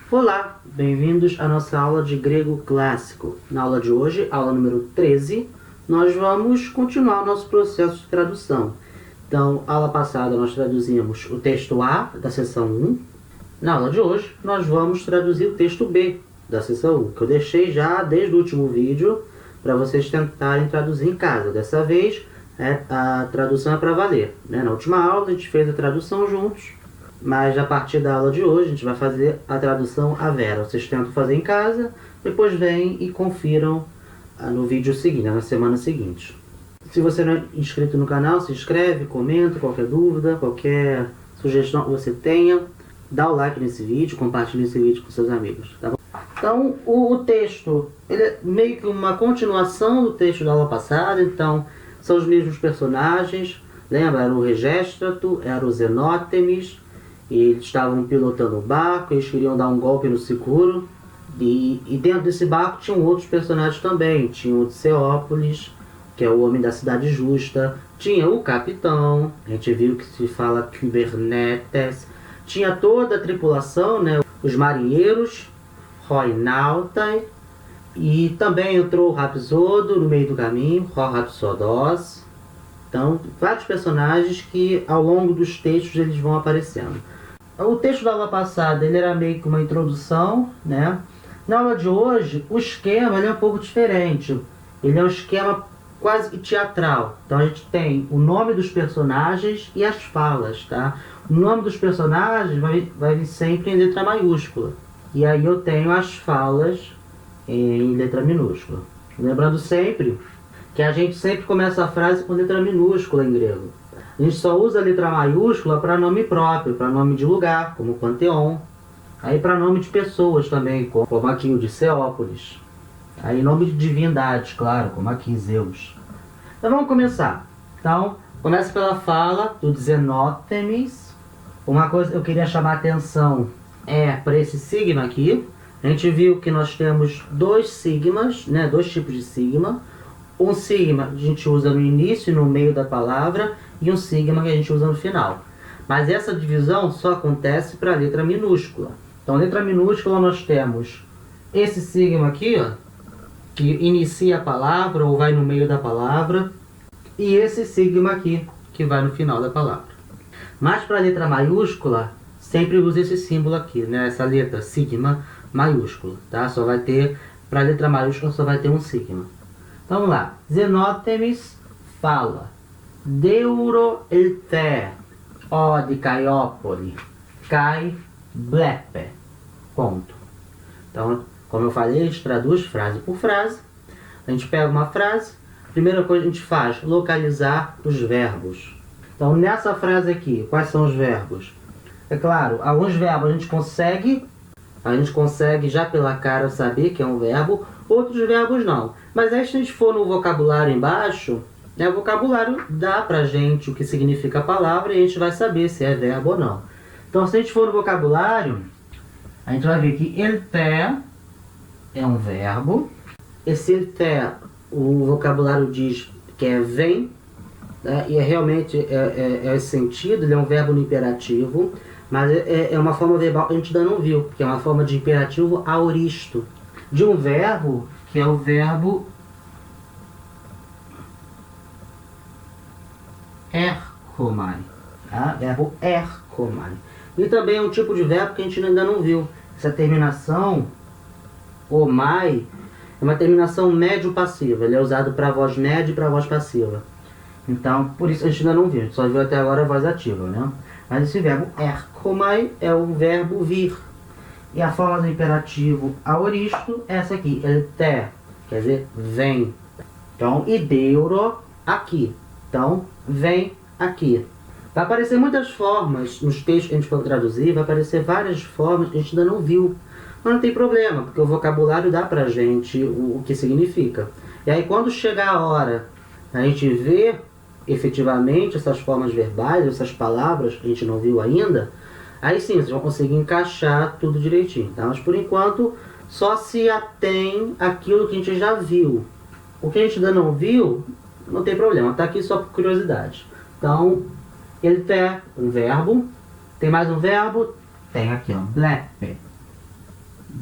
Olá, bem-vindos à nossa aula de grego clássico. Na aula de hoje, aula número 13, nós vamos continuar o nosso processo de tradução. Então, aula passada nós traduzimos o texto A da seção 1. Na aula de hoje, nós vamos traduzir o texto B da seção 1, que eu deixei já desde o último vídeo para vocês tentarem traduzir em casa. Dessa vez, a tradução é para valer, né? Na última aula a gente fez a tradução juntos, mas a partir da aula de hoje a gente vai fazer a tradução à vera. Vocês tentam fazer em casa, depois vêm e confiram no vídeo seguinte, na semana seguinte. Se você não é inscrito no canal, se inscreve, comenta, qualquer dúvida, qualquer sugestão que você tenha, dá o like nesse vídeo, compartilha esse vídeo com seus amigos, tá bom? Então, o texto, ele é meio que uma continuação do texto da aula passada, então são os mesmos personagens, lembra? Era o Regéstrato, era o Zenótemis, e eles estavam pilotando o barco, eles queriam dar um golpe no Sicuro, e dentro desse barco tinham outros personagens também, tinha o Diceópolis, que é o homem da cidade justa, tinha o capitão, a gente viu que se fala Kubernetes, tinha toda a tripulação, né? Os marinheiros, Roinautai, e também entrou o Rapsodo no meio do caminho, Rapsodos. Então, vários personagens que ao longo dos textos eles vão aparecendo. O texto da aula passada ele era meio que uma introdução, né? Na aula de hoje, o esquema ele é um pouco diferente. Ele é um esquema quase que teatral. Então a gente tem o nome dos personagens e as falas, tá? O nome dos personagens vai vir sempre em letra maiúscula. E aí eu tenho as falas em letra minúscula. Lembrando sempre que a gente sempre começa a frase com letra minúscula em grego. A gente só usa a letra maiúscula para nome próprio, para nome de lugar, como Panteão. Aí para nome de pessoas também, como aqui o Diceópolis. Aí nome de divindades, claro, como aqui Zeus. Então vamos começar. Então, começa pela fala do Zenótemis. Uma coisa que eu queria chamar a atenção é para esse sigma aqui. A gente viu que nós temos dois sigmas, né, dois tipos de sigma. Um sigma a gente usa no início e no meio da palavra, e um sigma que a gente usa no final. Mas essa divisão só acontece para a letra minúscula. Então, letra minúscula nós temos esse sigma aqui, ó, que inicia a palavra ou vai no meio da palavra, e esse sigma aqui, que vai no final da palavra. Mas para a letra maiúscula, sempre usa esse símbolo aqui, né? Essa letra sigma maiúscula, tá? Só vai ter, para a letra maiúscula só vai ter um sigma. Então vamos lá. Zenótemis fala: Deuro elté, ó de Caiópole, cai blepe. Ponto. Então, como eu falei, a gente traduz frase por frase. A gente pega uma frase, primeira coisa que a gente faz, localizar os verbos. Então, nessa frase aqui, quais são os verbos? É claro, alguns verbos a gente consegue já pela cara saber que é um verbo, outros verbos não. Mas aí se a gente for no vocabulário embaixo, né, o vocabulário dá pra gente o que significa a palavra e a gente vai saber se é verbo ou não. Então, se a gente for no vocabulário, a gente vai ver que elté é um verbo. Esse elté, o vocabulário diz que é vem, né, e realmente é esse sentido, ele é um verbo no imperativo, mas é uma forma verbal que a gente ainda não viu, que é uma forma de imperativo aoristo, de um verbo que é o verbo erchomai, tá? Verbo erchomai. E também é um tipo de verbo que a gente ainda não viu. Essa terminação, omai, é uma terminação médio-passiva. Ele é usado para voz média e para voz passiva. Então, por isso a gente ainda não viu. A gente só viu até agora a voz ativa, né? Mas esse verbo erchomai é o verbo vir. E a forma do imperativo aoristo é essa aqui, elté, quer dizer, vem. Então, e deuro, aqui. Então, vem aqui. Vai aparecer muitas formas nos textos que a gente for traduzir, vai aparecer várias formas que a gente ainda não viu. Mas não tem problema, porque o vocabulário dá pra gente o que significa. E aí quando chegar a hora a gente ver efetivamente essas formas verbais, essas palavras que a gente não viu ainda, aí sim vocês vão conseguir encaixar tudo direitinho, tá? Mas por enquanto só se atém aquilo que a gente já viu. O que a gente ainda não viu, não tem problema, tá aqui só por curiosidade. Então, ele tem um verbo, tem mais um verbo, tem aqui, ó, blepe.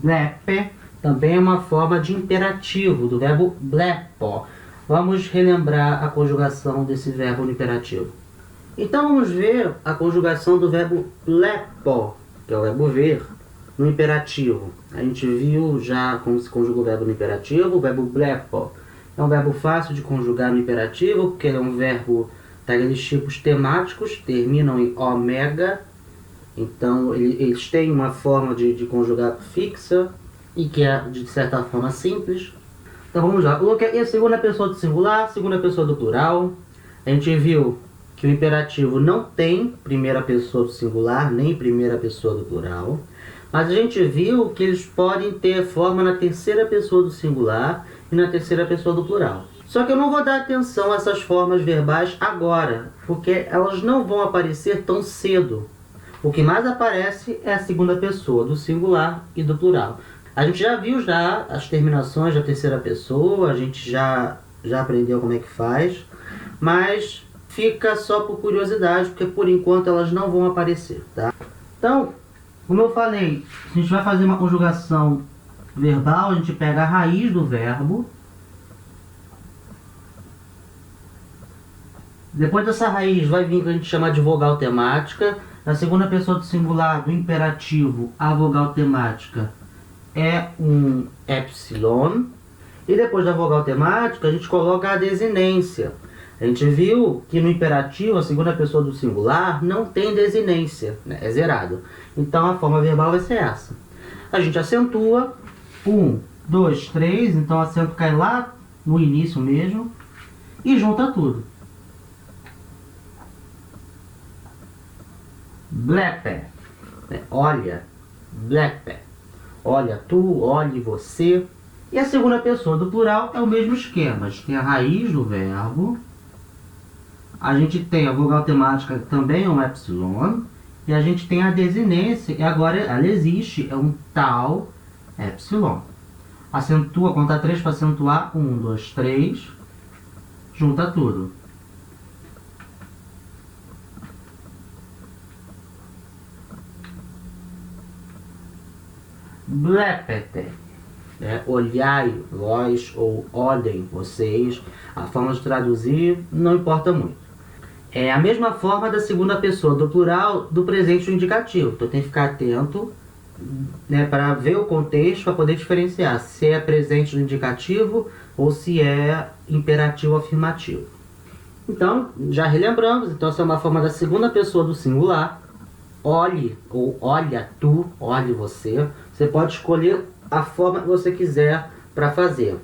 blepe também é uma forma de imperativo do verbo blepo. Vamos relembrar a conjugação desse verbo no imperativo. Então vamos ver a conjugação do verbo blepo, que é o verbo ver, no imperativo. A gente viu já como se conjuga o verbo no imperativo. O verbo blepo é um verbo fácil de conjugar no imperativo, porque ele é um verbo daqueles tipos temáticos, terminam em omega. Então eles têm uma forma de conjugar fixa e que é de certa forma simples. Então vamos lá. O que é a segunda pessoa do singular, segunda pessoa do plural. A gente viu que o imperativo não tem primeira pessoa do singular nem primeira pessoa do plural. Mas a gente viu que eles podem ter forma na terceira pessoa do singular e na terceira pessoa do plural. Só que eu não vou dar atenção a essas formas verbais agora, porque elas não vão aparecer tão cedo. O que mais aparece é a segunda pessoa do singular e do plural. A gente já viu as terminações da terceira pessoa, a gente já aprendeu como é que faz, mas fica só por curiosidade, porque por enquanto elas não vão aparecer, tá? Então, como eu falei, a gente vai fazer uma conjugação verbal, a gente pega a raiz do verbo. Depois dessa raiz vai vir o que a gente chama de vogal temática. Na segunda pessoa do singular, do imperativo, a vogal temática é um epsilon. E depois da vogal temática, a gente coloca a desinência. A gente viu que no imperativo, a segunda pessoa do singular, não tem desinência, né? É zerado. Então a forma verbal vai ser essa. A gente acentua, 1, 2, 3, então o acento cai lá no início mesmo, e junta tudo. Blepe, olha, blepe, olha tu, olhe você. E a segunda pessoa do plural é o mesmo esquema. A gente tem a raiz do verbo, a gente tem a vogal temática, que também é um epsilon, e a gente tem a desinência, e agora ela existe, é um tal epsilon. Acentua, conta 3 para acentuar, 1, 2, 3, junta tudo. Blepete, olhai vós ou olhem vocês. A forma de traduzir não importa muito. É a mesma forma da segunda pessoa do plural do presente no indicativo. Então tem que ficar atento, né, para ver o contexto, para poder diferenciar se é presente no indicativo ou se é imperativo afirmativo. Então, já relembramos, então essa é uma forma da segunda pessoa do singular. Olhe ou olha tu, olhe você. Você pode escolher a forma que você quiser para fazer.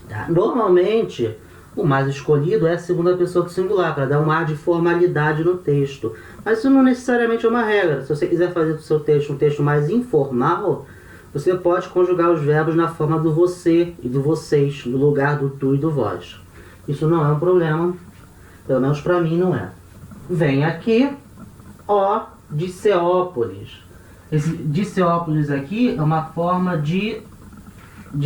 Tá? Normalmente, o mais escolhido é a segunda pessoa do singular, para dar um ar de formalidade no texto. Mas isso não necessariamente é uma regra. Se você quiser fazer do seu texto um texto mais informal, você pode conjugar os verbos na forma do você e do vocês, no lugar do tu e do vós. Isso não é um problema, pelo menos para mim não é. Vem aqui, ó, Diceópolis. Esse Diceópolis aqui é uma forma de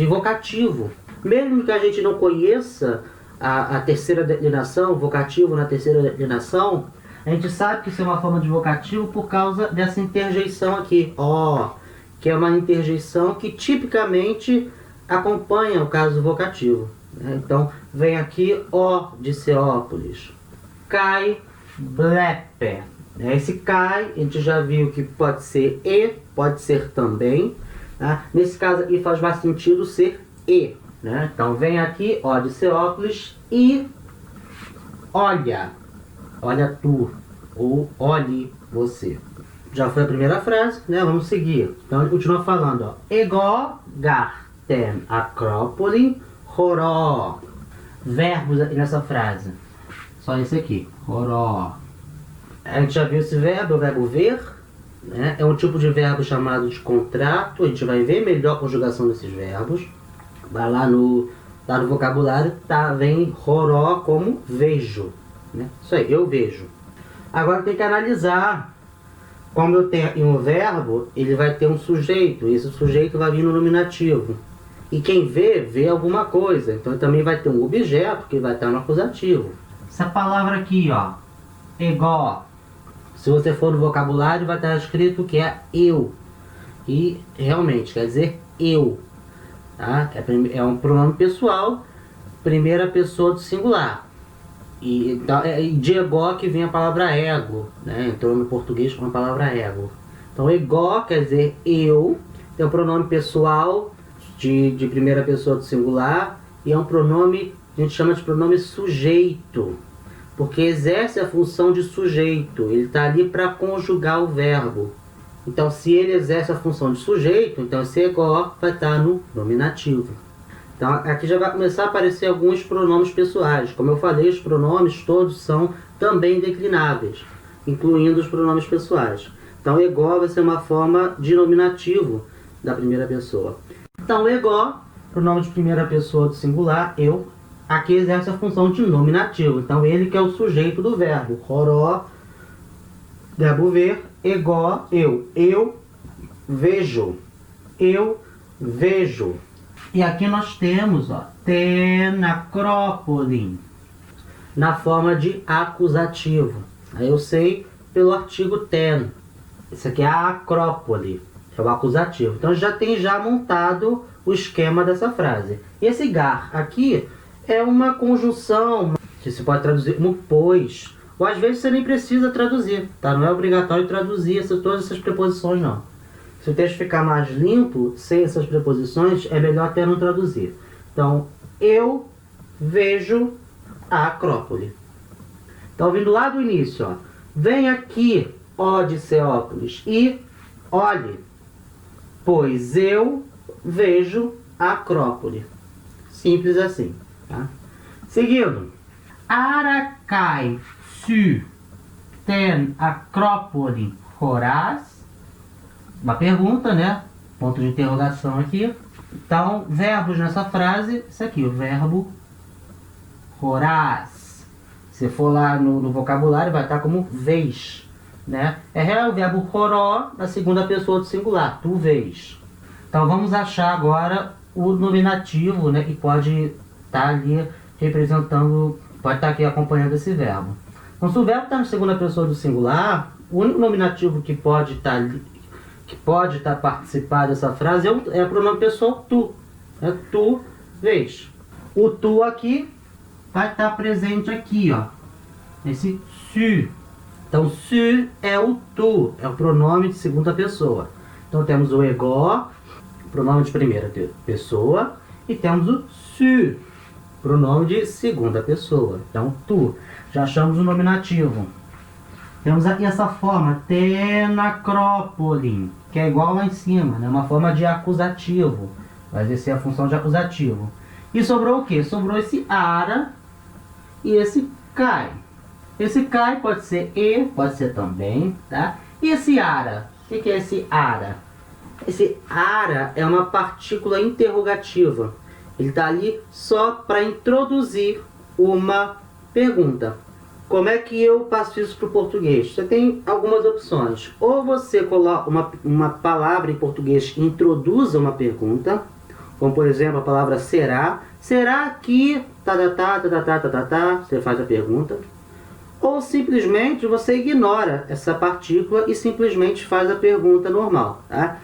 vocativo. Mesmo que a gente não conheça a terceira declinação, vocativo na terceira declinação, a gente sabe que isso é uma forma de vocativo por causa dessa interjeição aqui, ó, que é uma interjeição que tipicamente acompanha o caso vocativo. Então, vem aqui, ó, Diceópolis. Cai, blepe. Esse cai, a gente já viu que pode ser e, pode ser também. Tá? Nesse caso aqui faz mais sentido ser e. Né? Então vem aqui, ó, Diceópolis e olha. Olha tu, ou olhe você. Já foi a primeira frase, né? Vamos seguir. Então ele continua falando, ó. Ego garten acrópole horó. Verbos aqui nessa frase. Só esse aqui, horó. A gente já viu esse verbo, o verbo ver, né? É um tipo de verbo chamado de contrato. A gente vai ver melhor a conjugação desses verbos. Vai lá no vocabulário, tá, vem horó como vejo. Né? Isso aí, eu vejo. Agora tem que analisar. Como eu tenho aqui um verbo, ele vai ter um sujeito. E esse sujeito vai vir no nominativo. E quem vê alguma coisa. Então também vai ter um objeto que vai estar no acusativo. Essa palavra aqui, ó, ego. Se você for no vocabulário, vai estar escrito que é eu. e realmente quer dizer eu. Tá? É um pronome pessoal, primeira pessoa do singular. E de ego que vem a palavra ego, né? Entrou no português com a palavra ego. Então, ego quer dizer eu, é um pronome pessoal de primeira pessoa do singular, e é um pronome, a gente chama de pronome sujeito, porque exerce a função de sujeito, ele está ali para conjugar o verbo. Então, se ele exerce a função de sujeito, então esse ego vai estar no nominativo. Então, aqui já vai começar a aparecer alguns pronomes pessoais. Como eu falei, os pronomes todos são também declináveis, incluindo os pronomes pessoais. Então, ego vai ser uma forma de nominativo da primeira pessoa. Então, ego, pronome de primeira pessoa do singular, eu, aqui exerce a função de nominativo. Então, ele que é o sujeito do verbo. Horó, verbo ver, ego, eu. Eu vejo. Eu vejo. E aqui nós temos, ó, ten acrópole, na forma de acusativo. Aí eu sei pelo artigo ten. Esse aqui é a acrópole, é o acusativo. Então já tem montado o esquema dessa frase. E esse gar aqui é uma conjunção que se pode traduzir como pois, ou às vezes você nem precisa traduzir, tá? Não é obrigatório traduzir todas essas preposições, não. Se o texto ficar mais limpo, sem essas preposições, é melhor até não traduzir. Então, eu vejo a Acrópole. Então, vindo lá do início, ó. Vem aqui, ó Diceópolis, e olhe, pois eu vejo a Acrópole. Simples assim, tá? Seguindo. Aracai su ten Acrópole horas. Uma pergunta, né? Ponto de interrogação aqui. Então, verbos nessa frase, isso aqui, o verbo horas. Se for lá no vocabulário, vai estar como vês, né? É o verbo horó na segunda pessoa do singular, tu vês. Então, vamos achar agora o nominativo, né? Que pode estar ali representando, pode estar aqui acompanhando esse verbo. Então, se o verbo está na segunda pessoa do singular, o único nominativo que pode estar ali, que pode estar participando dessa frase é o pronome pessoal tu. É tu vês. O tu aqui vai estar presente aqui, ó. Esse su. Então, su é o tu, é o pronome de segunda pessoa. Então, temos o ego, pronome de primeira pessoa, e temos o su, pronome de segunda pessoa. Então, tu. Já achamos o nominativo. Temos aqui essa forma, tenacrópole, que é igual lá em cima, né? Uma forma de acusativo. Vai exercer a função de acusativo. E sobrou o quê? Sobrou esse ara e esse cai. Esse cai pode ser e, pode ser também, tá? E esse ara? O que é esse ara? Esse ara é uma partícula interrogativa. Ele está ali só para introduzir uma pergunta. Como é que eu passo isso para o português? Você tem algumas opções. Ou você coloca uma palavra em português que introduza uma pergunta, como por exemplo a palavra será. Será que você faz a pergunta? Ou simplesmente você ignora essa partícula e simplesmente faz a pergunta normal, tá?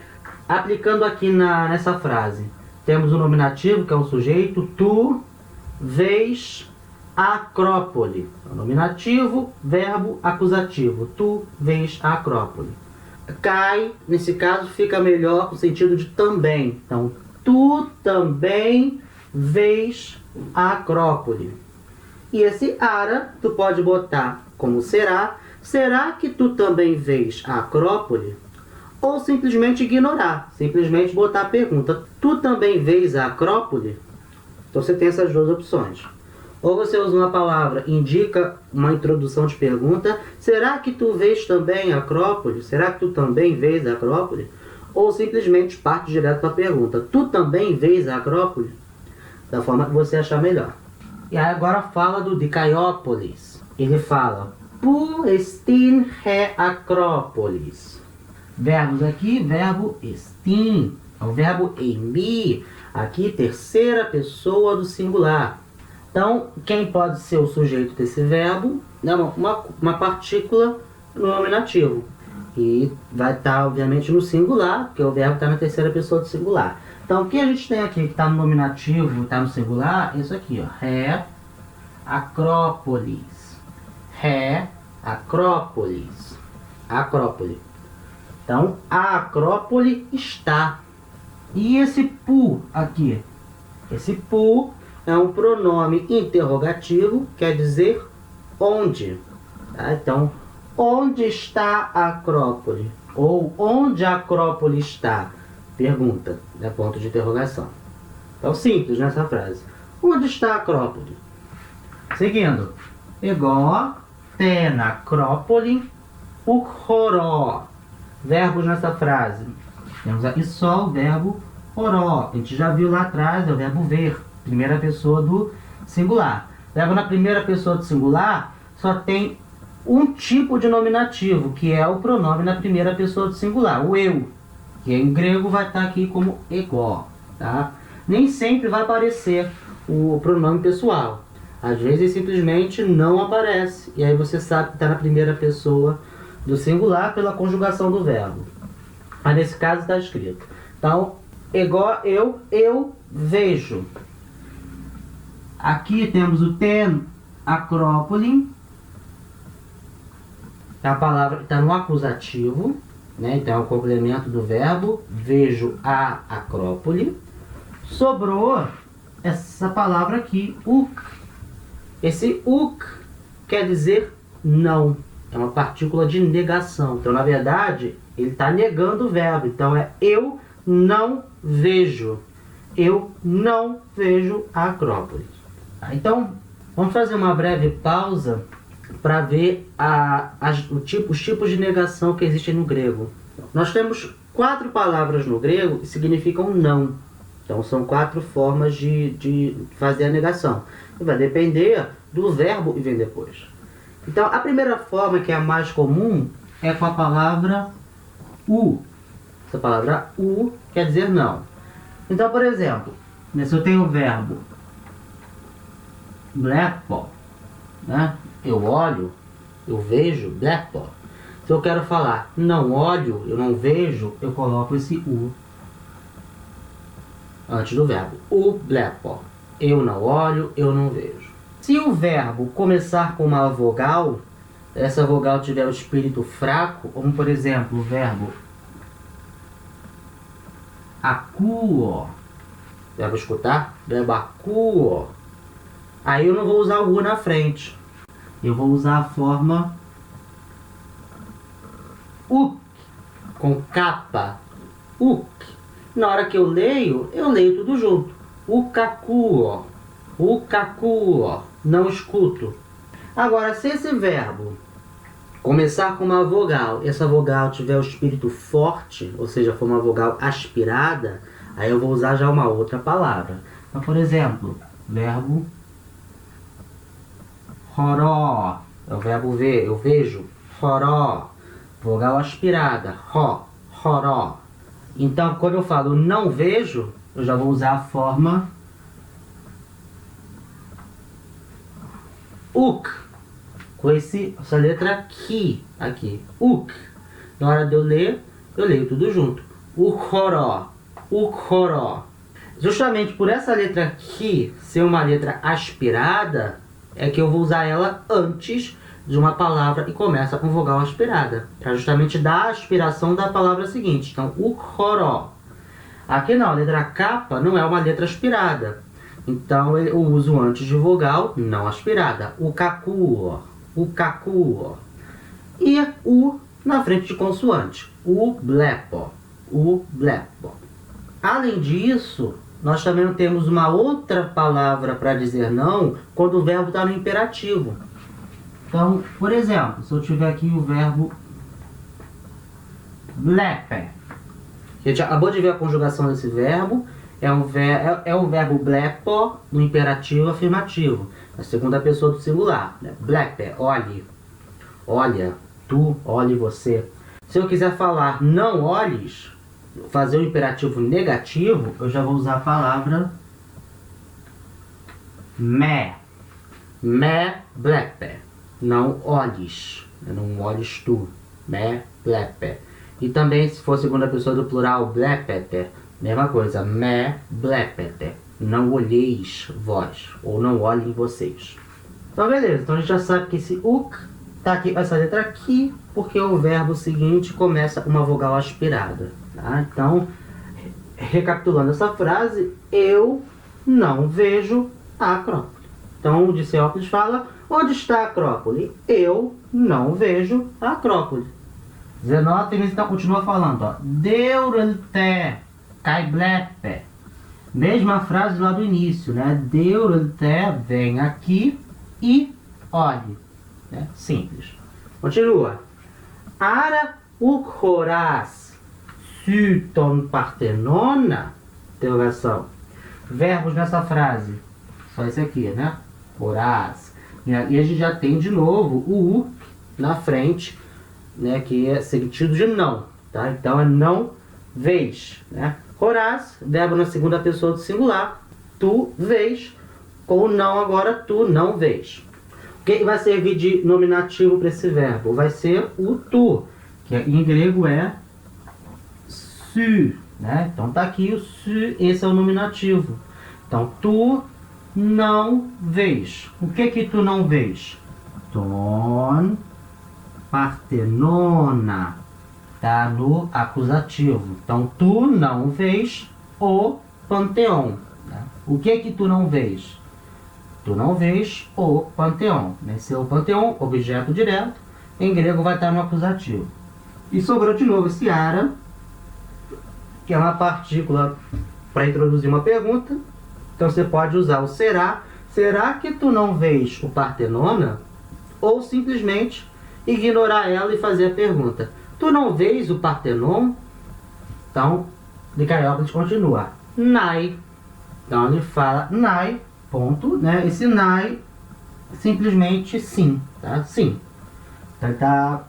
Aplicando aqui nessa frase, temos o nominativo, que é o sujeito, tu vês Acrópole. Nominativo, verbo, acusativo. Tu vês a Acrópole. Cai, nesse caso, fica melhor com o sentido de também. Então, tu também vês a Acrópole. E esse ara, tu pode botar como será. Será que tu também vês a Acrópole? Ou simplesmente ignorar. Simplesmente botar a pergunta. Tu também vês a Acrópole? Então, você tem essas duas opções. Ou você usa uma palavra, indica uma introdução de pergunta. Será que tu vês também a Acrópole? Será que tu também vês a Acrópole? Ou simplesmente parte direto para a pergunta. Tu também vês a Acrópole? Da forma que você achar melhor. E aí agora fala do Dicaiópolis. Ele fala, Pu estin he Acrópolis. Verbos aqui, verbo estin. É o verbo emi. Aqui, terceira pessoa do singular. Então, quem pode ser o sujeito desse verbo? Uma partícula no nominativo. E vai estar, obviamente, no singular, porque o verbo está na terceira pessoa do singular. Então, o que a gente tem aqui que está no nominativo, está no singular, é isso aqui, ó. Ré, Acrópolis. Ré, Acrópolis. Acrópole. Então, a Acrópole está. E esse pu aqui? Esse pu é um pronome interrogativo, quer dizer onde. Tá? Então, onde está a Acrópole? Ou onde a Acrópole está? Pergunta, né? Ponto de interrogação. Então, simples nessa frase. Onde está a Acrópole? Seguindo. Egó, ten Acrópole, ukhoró. Verbos nessa frase. Temos aqui só o verbo oró. A gente já viu lá atrás, é o verbo ver. Primeira pessoa do singular. Verbo na primeira pessoa do singular só tem um tipo de nominativo, que é o pronome na primeira pessoa do singular, o eu, que em grego vai estar aqui como egó, tá? Nem sempre vai aparecer o pronome pessoal. Às vezes simplesmente não aparece, e aí você sabe que está na primeira pessoa do singular pela conjugação do verbo. Mas nesse caso está escrito. Então, egó, eu vejo. Aqui temos o ten Acrópole. A palavra está no acusativo, né? Então é o complemento do verbo. Vejo a Acrópole. Sobrou essa palavra aqui, uk. Esse uk quer dizer não. É uma partícula de negação. Então, na verdade, ele está negando o verbo. Então, é eu não vejo. Eu não vejo a Acrópole. Então, vamos fazer uma breve pausa para ver os tipos de negação que existem no grego. Nós temos 4 palavras no grego que significam não. Então, são 4 formas de fazer a negação. E vai depender do verbo que vem depois. Então, a primeira forma, que é a mais comum, é com a palavra u. Essa palavra u quer dizer não. Então, por exemplo, se eu tenho o verbo blepo, né? Eu olho, eu vejo, blepo. Se eu quero falar não olho, eu não vejo, eu coloco esse u antes do verbo. U blepo. Eu não olho, eu não vejo. Se o verbo começar com uma vogal, essa vogal tiver o espírito fraco, como por exemplo o verbo akuo, verbo escutar, verbo akuo, aí eu não vou usar o u na frente. Eu vou usar a forma uk, com capa, uk. Na hora que eu leio tudo junto. Ukakuo, ukakuo, não escuto. Agora, se esse verbo começar com uma vogal, essa vogal tiver o espírito forte, ou seja, for uma vogal aspirada, aí eu vou usar já uma outra palavra. Então, por exemplo, verbo horó, é o verbo ver, eu vejo, horó, vogal aspirada, ro, horó. Então, quando eu falo não vejo, eu já vou usar a forma uk, com essa letra ki aqui, uk. Na hora de eu leio tudo junto. Ukhoró, ukhoró. Justamente por essa letra ki ser uma letra aspirada, é que eu vou usar ela antes de uma palavra que começa com vogal aspirada, para justamente dar a aspiração da palavra seguinte. Então, ukhoró. Aqui não, a letra capa não é uma letra aspirada. Então, eu uso antes de vogal não aspirada. Ukakuo, ukakuo. E u na frente de consoante. Ublepo, ublepo. Além disso, nós também temos uma outra palavra para dizer não quando o verbo está no imperativo. Então, por exemplo, se eu tiver aqui o verbo blepe. A gente acabou de ver a conjugação desse verbo. É o verbo blepo no imperativo afirmativo, na segunda pessoa do singular. Né? Blepe, olhe. Olha, tu, olhe você. Se eu quiser falar não olhes, fazer o imperativo negativo, eu já vou usar a palavra me. Me blepe. Não olhes. Não olhes tu. Me blepe. blepe. E também, se for segunda pessoa do plural, blepete, mesma coisa, me blepete. Não olheis vós, ou não olhem vocês. Então, beleza. Então, a gente já sabe que esse uk tá aqui, essa letra aqui, porque o verbo seguinte começa uma vogal aspirada. Tá? Então, recapitulando essa frase, eu não vejo a Acrópole. Então, o Dicéopolis fala, onde está a Acrópole? Eu não vejo a Acrópole. Zenótenes então continua falando, ó. Deurelte kaiblepe. Mesma frase lá do início, né? Deurelte, vem aqui e olhe. Né? Simples. Continua. Ara ukhoras syton partenona. Interrogação. Verbos nessa frase. Só esse aqui, né? Horas. E a gente já tem de novo o uk na frente, né? Que é sentido de não. Tá? Então é não vês. Né? Horas, verbo na segunda pessoa do singular. Tu vês. Com o não agora, tu não vês. O que vai servir de nominativo para esse verbo? Vai ser o tu, que em grego é su. Né? Então tá aqui o su, esse é o nominativo. Então tu não vês. O que tu não vês? Ton partenona. Tá no acusativo. Então tu não vês o panteão. Né? O que tu não vês? Tu não vês o panteão. Esse é o panteão, objeto direto. Em grego vai estar no acusativo. E sobrou de novo esse ara, que é uma partícula para introduzir uma pergunta. Então você pode usar o será. Será que tu não vês o Partenona? Ou simplesmente ignorar ela e fazer a pergunta. Tu não vês o Partenon? Então, Dicaiócrates continua. Nai. Então ele fala nai, ponto, né? Esse nai, simplesmente sim, tá? Sim. Então ele tá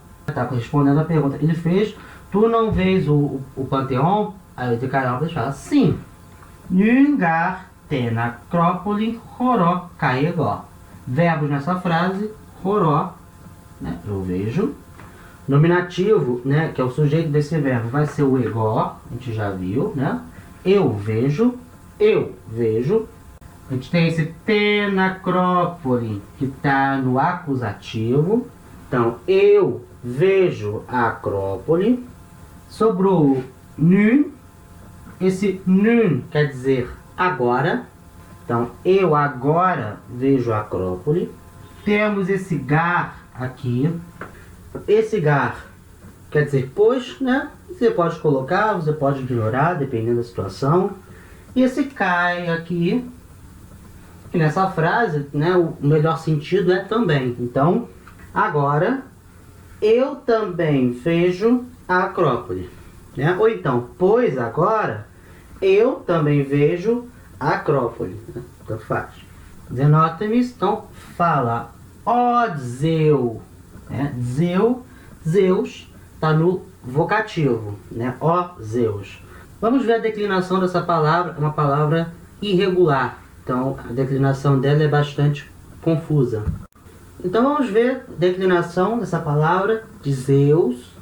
respondendo a pergunta que ele fez. Tu não vês o Panteão? Aí o Dicaiócrates fala sim. Nungar ten acrópole horó caegó. Verbos nessa frase, horó, né? Eu vejo. Nominativo, né? Que é o sujeito desse verbo, vai ser o egó, a gente já viu, né? Eu vejo, eu vejo. A gente tem esse tenacrópole, que está no acusativo. Então, eu vejo a Acrópole. Sobrou nun. Esse nun quer dizer agora. Então, eu agora vejo a Acrópole. Temos esse gar aqui. Esse gar quer dizer pois, né? Você pode colocar, você pode ignorar, dependendo da situação. E esse cai aqui, que nessa frase, né, o melhor sentido é também. Então, agora, eu também vejo a Acrópole. Né? Ou então, pois agora, eu também vejo a Acrópole. Né? Então faz. Zenótemis, então, fala, ó Zeu. Né? Zeu, Zeus, está no vocativo. Né? Ó Zeus. Vamos ver a declinação dessa palavra, uma palavra irregular. Então, a declinação dela é bastante confusa. Então, vamos ver a declinação dessa palavra de Zeus.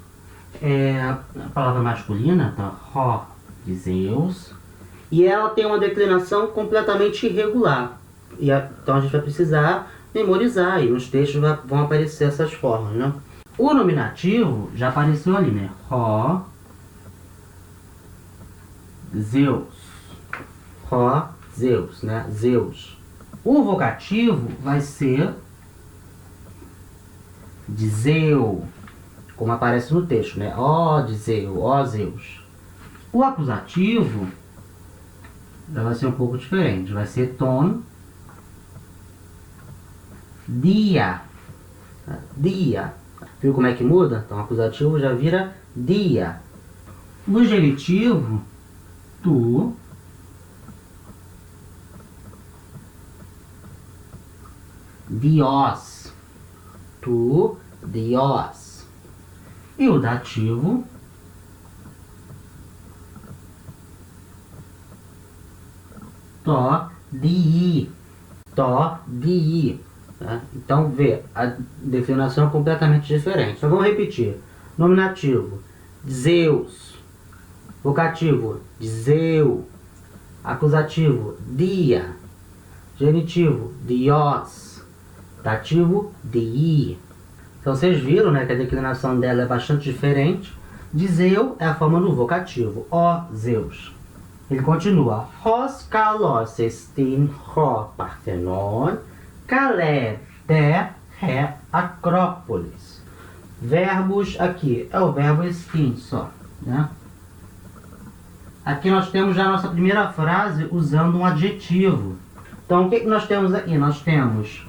É a palavra masculina, então, Ró de Zeus. E ela tem uma declinação completamente irregular. Então, a gente vai precisar memorizar. E nos textos vão aparecer essas formas, né? O nominativo já apareceu ali, né? Ró, Zeus. Ró, Zeus, né? Zeus. O vocativo vai ser de Zeu, como aparece no texto, né? Ó de Zeu, ó Zeus. O acusativo já vai ser um pouco diferente. Vai ser ton, dia. Dia. Viu como é que muda? Então, o acusativo já vira dia. O genitivo, tu. Dios. Tu, Dios. E o dativo, to, dii. To, dii. Tá? Então, vê, a declinação é completamente diferente. Então, vamos repetir. Nominativo, Zeus. Vocativo, Zeu. Acusativo, dia. Genitivo, dios. Dativo, dii. Então vocês viram, né, que a declinação dela é bastante diferente. De Zeu é a forma do vocativo, ó Zeus. Ele continua, hos kalos estin ho parthenon, kalé de ré acrópolis. Verbos aqui, é o verbo estin só, né? Aqui nós temos já a nossa primeira frase usando um adjetivo. Então o que nós temos aqui? Nós temos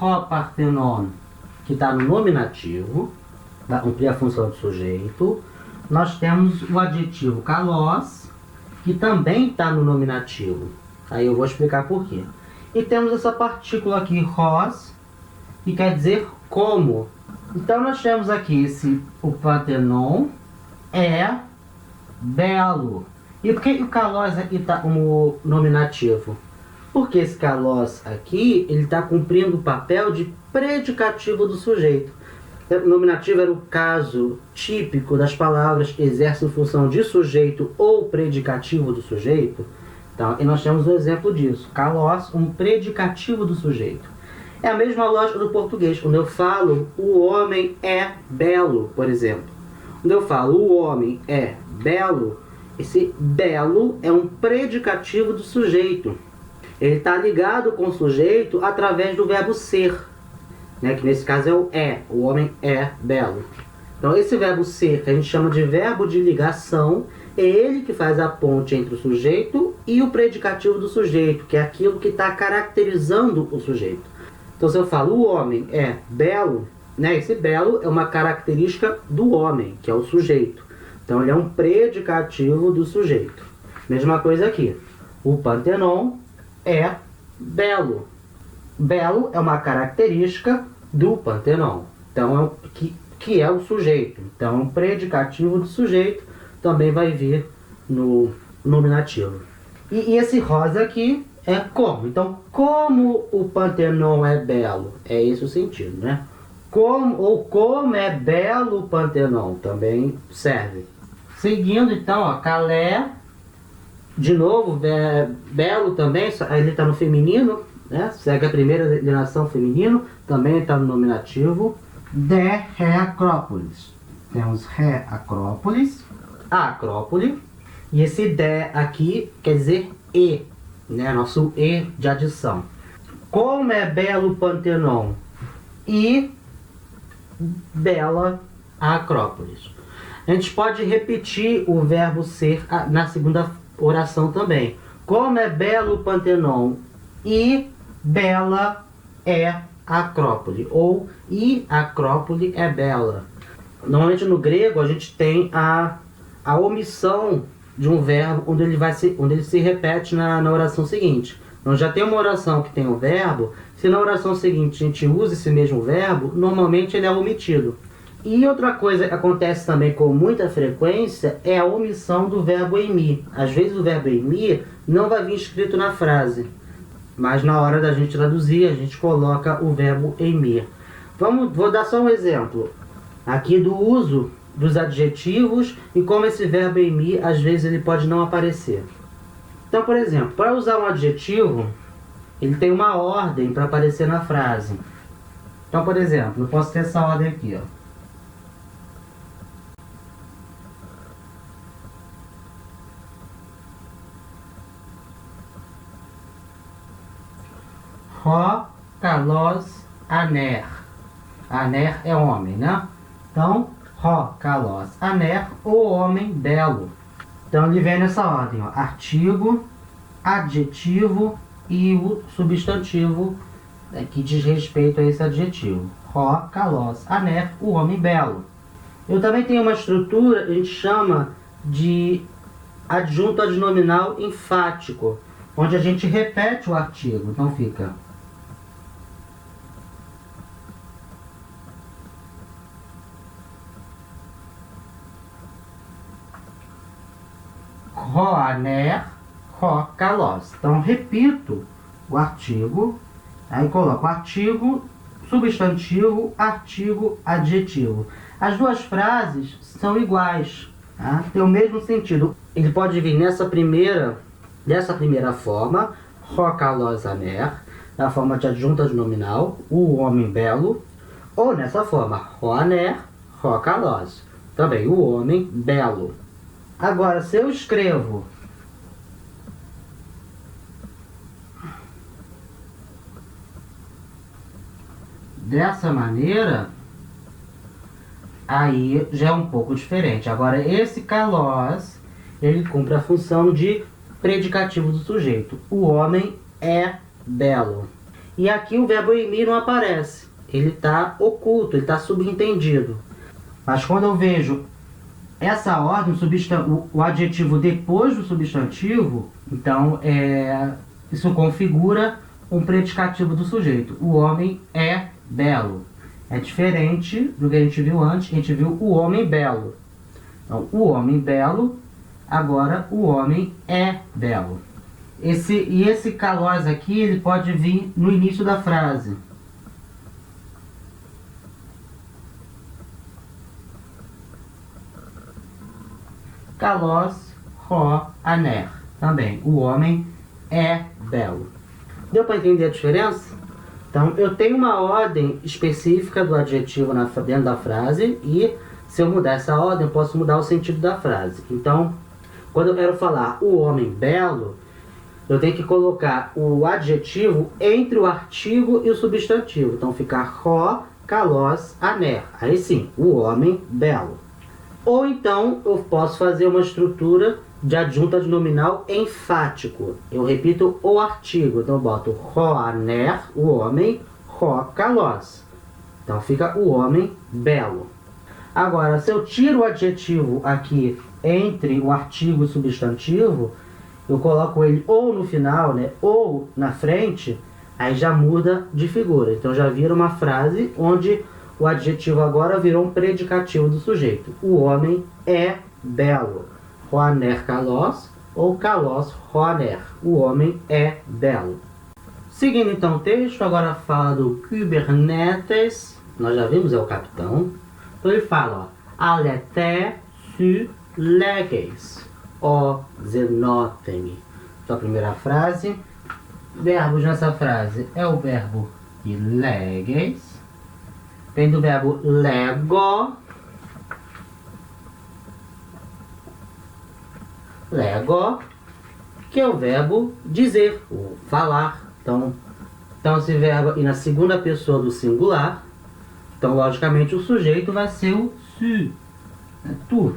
ho parthenon, que está no nominativo, vai cumprir a função do sujeito. Nós temos o adjetivo kalos, que também está no nominativo. Aí eu vou explicar por quê. E temos essa partícula aqui, hos, que quer dizer como. Então nós temos aqui o Parthenon é belo. E por que o kalos aqui está como nominativo? Porque esse kalos aqui, ele está cumprindo o papel de predicativo do sujeito. O nominativo era o caso típico das palavras que exercem função de sujeito ou predicativo do sujeito. Então, e nós temos um exemplo disso. Kalos, um predicativo do sujeito. É a mesma lógica do português. Quando eu falo, o homem é belo, por exemplo. Quando eu falo, o homem é belo, esse belo é um predicativo do sujeito. Ele está ligado com o sujeito através do verbo ser, né, que nesse caso é o homem é belo. Então esse verbo ser, que a gente chama de verbo de ligação, é ele que faz a ponte entre o sujeito e o predicativo do sujeito, que é aquilo que está caracterizando o sujeito. Então se eu falo o homem é belo, né, esse belo é uma característica do homem, que é o sujeito. Então ele é um predicativo do sujeito. Mesma coisa aqui. O Parthenon é belo. Belo é uma característica do Parthenon. Então, que é o sujeito. Então, um predicativo do sujeito também vai vir no nominativo. E esse rosa aqui é como. Então, como o Parthenon é belo? É esse o sentido, né? Como é belo o Parthenon também serve. Seguindo, então, ó, Calé. De novo, belo também, ele está no feminino, né? Segue a primeira declinação feminino, também está no nominativo. De ré acrópolis. Temos ré acrópolis, a acrópole, e esse de aqui quer dizer e, né? Nosso e de adição. Como é belo o Parthenon e bela a acrópolis. A gente pode repetir o verbo ser na segunda oração também. Como é belo o Parthenon e bela é a acrópole. Ou e a acrópole é bela. Normalmente no grego a gente tem a omissão de um verbo onde ele se repete na oração seguinte. Então já tem uma oração que tem o verbo, se na oração seguinte a gente usa esse mesmo verbo, normalmente ele é omitido. E outra coisa que acontece também com muita frequência é a omissão do verbo emir. Às vezes o verbo emir não vai vir escrito na frase, mas na hora da gente traduzir a gente coloca o verbo emir. Vou dar só um exemplo aqui do uso dos adjetivos e como esse verbo emir às vezes ele pode não aparecer. Então, por exemplo, para usar um adjetivo, ele tem uma ordem para aparecer na frase. Então, por exemplo, eu posso ter essa ordem aqui, ó. Ho, kalos, aner. Aner é homem, né? Então, Ho, kalos, aner, o homem belo. Então ele vem nessa ordem, ó. Artigo, adjetivo e o substantivo que diz respeito a esse adjetivo. Ho, kalos, aner, o homem belo. Eu também tenho uma estrutura que a gente chama de adjunto adnominal enfático, onde a gente repete o artigo. Então fica Ho, aner, ho, kalos. Então repito o artigo, aí coloco artigo, substantivo, artigo, adjetivo. As duas frases são iguais, tá? Tem o mesmo sentido. Ele pode vir dessa primeira forma, Rocalos Amer, na forma de adjunta de nominal, o homem belo, ou nessa forma, Roaner, Rocalos, também o homem belo. Agora, se eu escrevo dessa maneira, aí já é um pouco diferente. Agora, esse kalos, ele cumpre a função de predicativo do sujeito. O homem é belo. E aqui o verbo eimir não aparece. Ele está oculto, ele está subentendido. Mas quando eu vejo essa ordem, o adjetivo depois do substantivo, então isso configura um predicativo do sujeito. O homem é belo. É diferente do que a gente viu antes. A gente viu o homem belo. Então, o homem belo, agora o homem é belo. Esse kalos aqui, ele pode vir no início da frase. Kalos ro aner. Também, o homem é belo. Deu para entender a diferença? Então, eu tenho uma ordem específica do adjetivo dentro da frase e, se eu mudar essa ordem, eu posso mudar o sentido da frase. Então, quando eu quero falar o homem belo, eu tenho que colocar o adjetivo entre o artigo e o substantivo. Então, fica ro, kalos, aner. Aí sim, o homem belo. Ou então, eu posso fazer uma estrutura de adjunta de nominal enfático. Eu repito o artigo. Então, eu boto roaner, o homem, rocalos. Então, fica o homem belo. Agora, se eu tiro o adjetivo aqui entre o artigo e o substantivo, eu coloco ele ou no final, né, ou na frente, aí já muda de figura. Então, já vira uma frase onde o adjetivo agora virou um predicativo do sujeito. O homem é belo. Roaner kalos ou kalos roaner. O homem é belo. Seguindo então o texto, agora fala do Kubernetes. Nós já vimos, é o capitão. Então ele fala, ó, alete su leges, ó zenotemi. Então a primeira frase. Verbos nessa frase é o verbo leges. Vem do verbo lego. Lego, que é o verbo dizer, ou falar. Então esse verbo, e na segunda pessoa do singular, então logicamente o sujeito vai ser o su.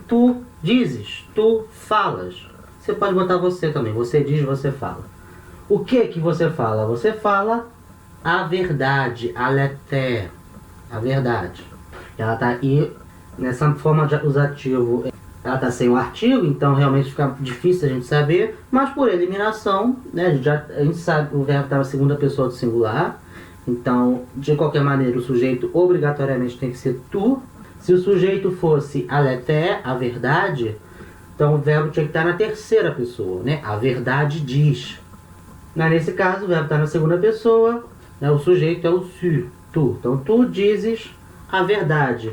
Tu dizes, tu falas. Você pode botar você também, você diz, você fala. O que você fala? Você fala a verdade, a leté, a verdade. Ela está aí nessa forma de usativo. Ela está sem o artigo, então realmente fica difícil a gente saber, mas por eliminação, né, a gente sabe o verbo está na segunda pessoa do singular, então de qualquer maneira o sujeito obrigatoriamente tem que ser tu. Se o sujeito fosse aleté, a verdade, então o verbo tinha que estar na terceira pessoa, né, a verdade diz. Mas nesse caso o verbo está na segunda pessoa, né, o sujeito é o su, tu. Então tu dizes a verdade.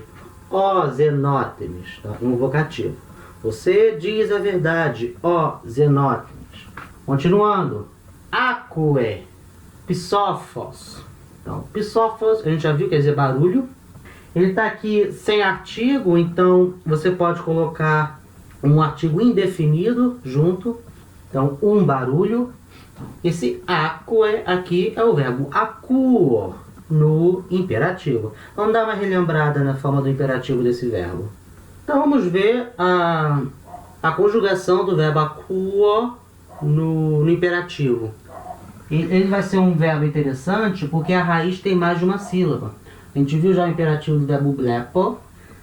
Ó zenótemes, tá? Um vocativo. Você diz a verdade, ó zenótemes. Continuando. Acue, psófos. Então, psófos, a gente já viu que quer dizer barulho. Ele está aqui sem artigo, então você pode colocar um artigo indefinido junto. Então, um barulho. Esse acue aqui é o verbo acuor, no imperativo. Vamos dar uma relembrada na forma do imperativo desse verbo. Então vamos ver a conjugação do verbo acuo no imperativo. Ele vai ser um verbo interessante porque a raiz tem mais de uma sílaba. A gente viu já o imperativo do verbo blepo,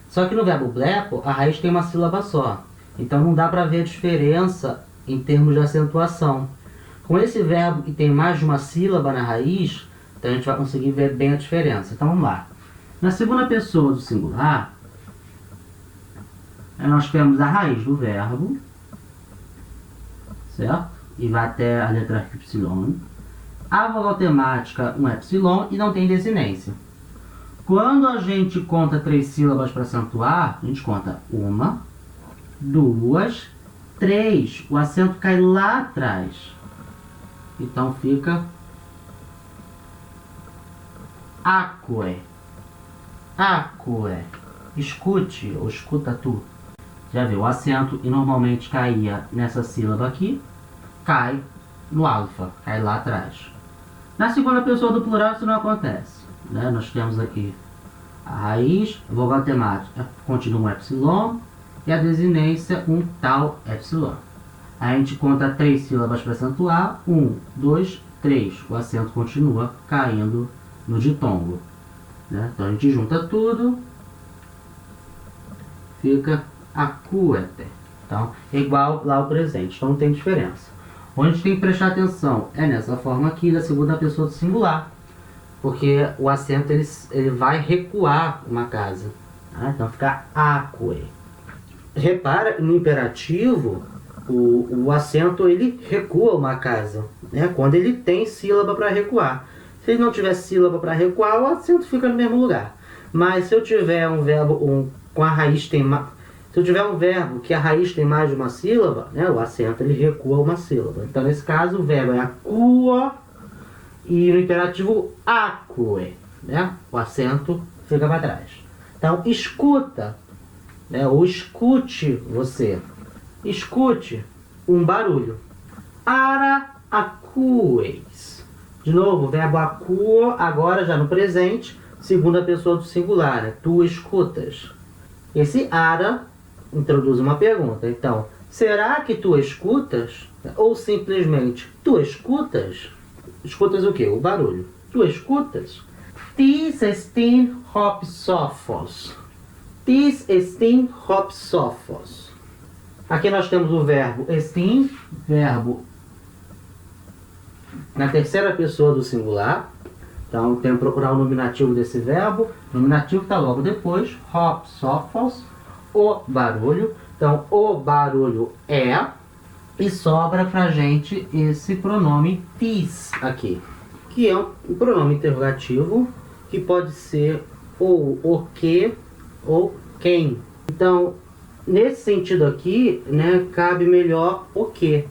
só que no verbo blepo a raiz tem uma sílaba só. Então não dá para ver a diferença em termos de acentuação. Com esse verbo que tem mais de uma sílaba na raiz, então a gente vai conseguir ver bem a diferença. Então vamos lá. Na segunda pessoa do singular, nós temos a raiz do verbo, certo? E vai até a letra Y. A vogal temática um epsilon e não tem desinência. Quando a gente conta 3 sílabas para acentuar, a gente conta 1, 2, 3. O acento cai lá atrás. Então fica aquae. Aquae. Escute ou escuta tu. Já viu? O acento e normalmente caía nessa sílaba aqui, cai no alfa, cai lá atrás. Na segunda pessoa do plural isso não acontece, né? Nós temos aqui a raiz, a vogal temática continua um epsilon e a desinência um tal epsilon. A gente conta 3 sílabas para acentuar, 1, 2, 3. O acento continua caindo no ditongo, né? Então a gente junta tudo, fica acuete. Então é igual lá ao presente, então não tem diferença. Onde a gente tem que prestar atenção é nessa forma aqui da segunda pessoa do singular, porque o acento ele vai recuar uma casa, tá? Então fica aquae. Repara, no imperativo, o acento ele recua uma casa, né? Quando ele tem sílaba para recuar. Se ele não tiver sílaba para recuar, o acento fica no mesmo lugar. Mas se eu tiver um verbo com a raiz se eu tiver um verbo que a raiz tem mais de uma sílaba, né, o acento ele recua uma sílaba. Então, nesse caso, o verbo é acua e no imperativo acue, né? O acento fica para trás. Então, escuta, né, ou escute você. Escute um barulho. Ara acues. De novo, o verbo acua, agora já no presente, segunda pessoa do singular, né? Tu escutas. Esse ara introduz uma pergunta. Então, será que tu escutas? Ou simplesmente, tu escutas? Escutas o quê? O barulho. Tu escutas? Tis estin hopsophos. Tis estin hopsophos. Aqui nós temos o verbo estin, verbo na terceira pessoa do singular. Então, tem que procurar o nominativo desse verbo. O nominativo está logo depois. Hopsophos, o barulho. Então, o barulho é. E sobra pra gente esse pronome tis aqui, que é um pronome interrogativo que pode ser ou o que ou quem. Então, nesse sentido aqui, né, cabe melhor o que.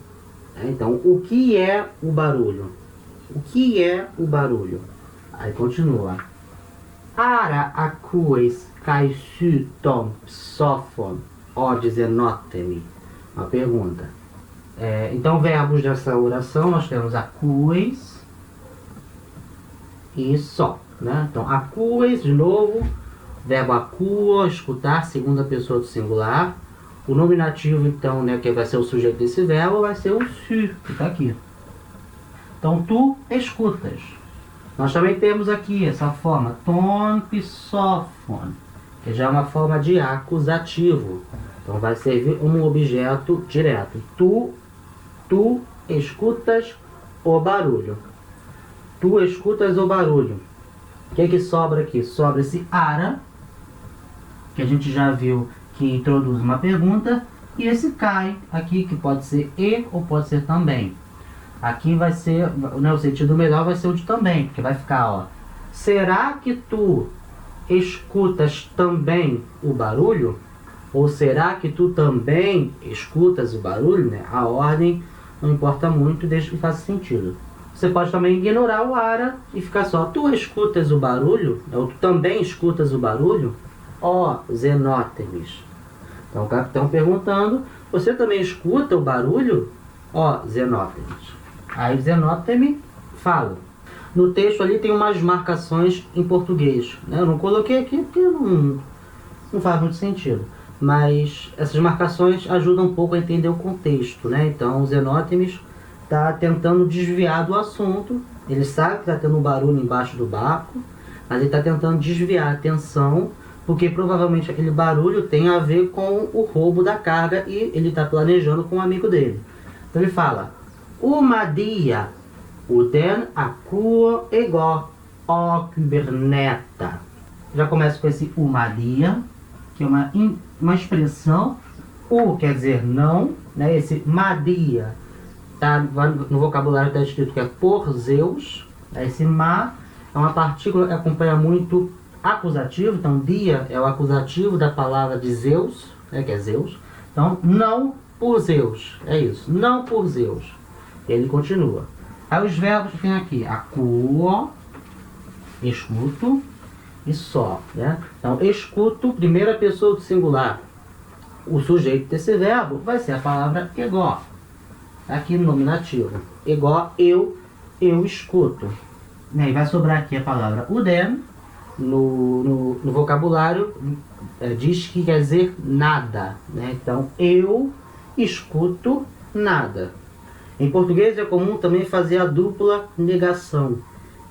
Então, o que é o barulho? O que é o barulho? Aí continua. Ara acues kai sytom psophon odzenotemi. Uma pergunta. Então, verbos dessa oração, nós temos acues e só, né? Então, acues, de novo, verbo acua, escutar, segunda pessoa do singular. O nominativo, então, né, que vai ser o sujeito desse verbo, vai ser o su, que está aqui. Então, tu escutas. Nós também temos aqui essa forma, ton psophon, que já é uma forma de acusativo. Então, vai servir um objeto direto. Tu escutas o barulho. Tu escutas o barulho. O que é que sobra aqui? Sobra esse ara, que a gente já viu que introduz uma pergunta, e esse cai aqui, que pode ser e ou pode ser também. Aqui vai ser, né, o sentido melhor vai ser o de também, porque vai ficar, ó. Será que tu escutas também o barulho? Ou será que tu também escutas o barulho, né? A ordem não importa muito, desde que faça sentido. Você pode também ignorar o ara e ficar só, tu escutas o barulho? Ou tu também escutas o barulho? Ó, zenótemis. Então o capitão perguntando, você também escuta o barulho? Ó, zenótemis. Aí zenótemi fala. No texto ali tem umas marcações em português, né? Eu não coloquei aqui porque não faz muito sentido. Mas essas marcações ajudam um pouco a entender o contexto, né? Então o zenótemis está tentando desviar do assunto. Ele sabe que está tendo um barulho embaixo do barco, mas ele está tentando desviar a atenção, porque provavelmente aquele barulho tem a ver com o roubo da carga e ele está planejando com um amigo dele. Então ele fala, uma dia, uten acuo ego o cyberneta. Já começa com esse uma dia, que é uma expressão. O quer dizer não, né? Esse madia, tá? No vocabulário está escrito que é por Zeus. Esse ma é uma partícula que acompanha muito acusativo, então dia é o acusativo da palavra de Zeus, né, que é Zeus. Então, não por Zeus, é isso, não por Zeus. Ele continua. Aí os verbos que tem aqui, acuo, escuto e só, né? Então, escuto, primeira pessoa do singular. O sujeito desse verbo vai ser a palavra ego, aqui no nominativo. Ego, eu escuto. E vai sobrar aqui a palavra uden, no vocabulário diz que quer dizer nada, né? Então, eu escuto nada. Em português é comum também fazer a dupla negação.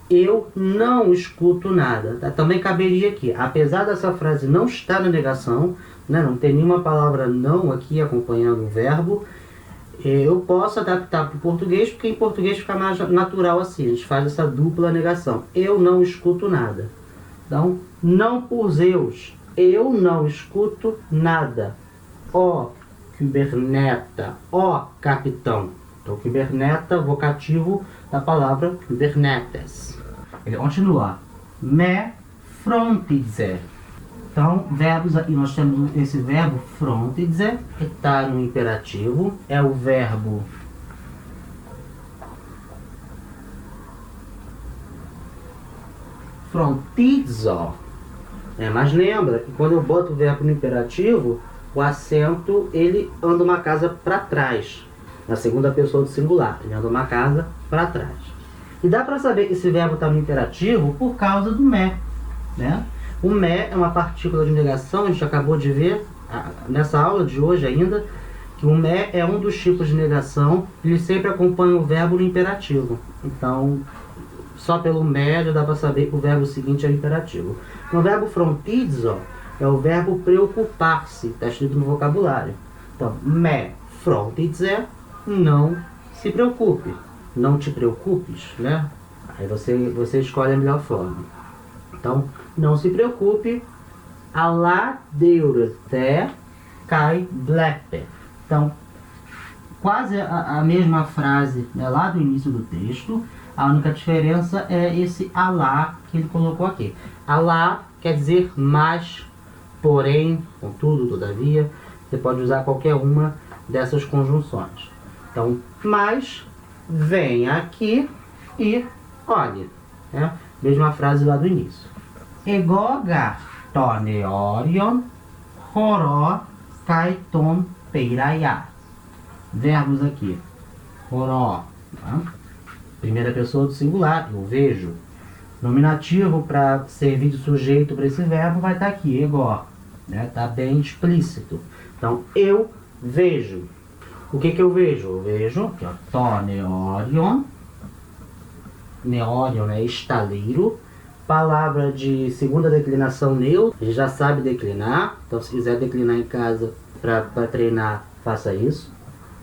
Eu não escuto nada. Também caberia aqui, apesar dessa frase não estar na negação, né, não tem nenhuma palavra não aqui acompanhando o verbo, eu posso adaptar para o português, porque em português fica mais natural assim, a gente faz essa dupla negação. Eu não escuto nada. Então, não por Zeus, eu não escuto nada. Ó ciberneta, ó capitão. Então, ciberneta, vocativo da palavra cybernetes. Ele continua. Me frontize. Então, verbos aqui, nós temos esse verbo frontize, que está no imperativo. É o verbo frontizo. Mas lembra que quando eu boto o verbo no imperativo, o acento ele anda uma casa para trás. Na segunda pessoa do singular, ele anda uma casa para trás. E dá para saber que esse verbo está no imperativo por causa do me, né? O me é uma partícula de negação, a gente acabou de ver nessa aula de hoje ainda, que o me é um dos tipos de negação, ele sempre acompanha o verbo no imperativo. Então, só pelo me já dá para saber que o verbo seguinte é o imperativo. O verbo frontizo é o verbo preocupar-se, está escrito no vocabulário. Então, me frontize, não se preocupe, não te preocupes, né? Aí você escolhe a melhor forma. Então, não se preocupe, ala deurete kai blepe. Então, quase a mesma frase, né, lá do início do texto, a única diferença é esse alá que ele colocou aqui. Alá quer dizer mas, porém, contudo, todavia. Você pode usar qualquer uma dessas conjunções. Então, mas, vem aqui e olhe. Né? Mesma frase lá do início. Egoga toneorion horó kaiton peiraiá. Verbos aqui. Horó. Tá? Primeira pessoa do singular, eu vejo. Nominativo para servir de sujeito para esse verbo vai estar aqui, ego. Né? Tá bem explícito. Então, eu vejo. O que eu vejo? Eu vejo aqui, ó, toneorion. Neorion é estaleiro. Palavra de segunda declinação neutra. A gente já sabe declinar. Então, se quiser declinar em casa para treinar, faça isso.